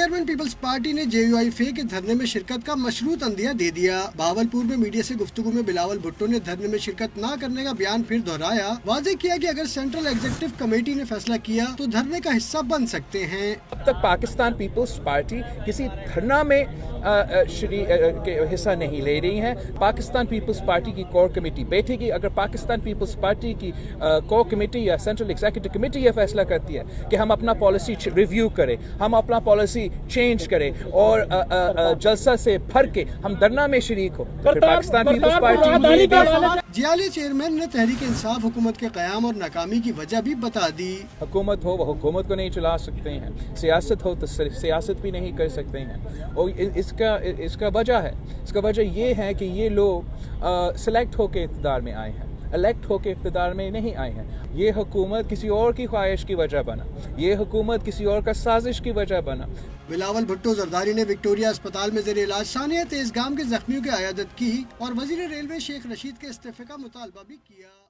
Chairman peoples party ने JUIFA के धरने में शिरकत का मशरूत अंदिया दे दिया। भावलपुर में मीडिया से गुफ्तगू में बिलावल भुट्टो ने धरने में शिरकत न करने का बयान फिर दोहराया। वाज़ेह किया कि अगर सेंट्रल एग्जीक्यूटिव कमेटी ने फैसला किया तो धरने का हिस्सा बन सकते हैं। अब तक पाकिस्तान पीपल्स पार्टी किसी धरना में हिस्सा नहीं ले रही है। पाकिस्तान पीपल्स पार्टी की कोर कमेटी बैठेगी। अगर पाकिस्तान पीपल्स पार्टी की कोर कमेटी या सेंट्रल एग्जीक्यूटिव कमेटी ये फैसला करती है कि हम अपना पॉलिसी रिव्यू करें, हम अपना पॉलिसी चेंज करें और जलसा से भर के हम धरना में शरीक हो, फिर पाकिस्तान पीपल्स पार्टी। जियाली चेयरमैन ने तहरीक इंसाफ हुकूमत के क़याम और नाकामी की वजह भी बता दी। हुकूमत हो वो हुकूमत को नहीं चला सकते हैं, सियासत हो तो सियासत भी नहीं कर सकते हैं। और इसका वजह है, इसका वजह ये है कि ये लोग सिलेक्ट होकर इक़्तिदार में आए हैं, इलेक्ट होकर इक़्तिदार में नहीं आए हैं। ये हुकूमत किसी और की ख्वाहिश की वजह बना, ये हुकूमत किसी और का साजिश की वजह बना। बिलावल भुट्टो जरदारी ने विक्टोरिया अस्पताल में ज़ेर इलाज सानिया तेजगाम के जख्मियों की अयादत की और वज़ीर रेलवे शेख रशीद के इस्तीफे का मुतालबा भी किया।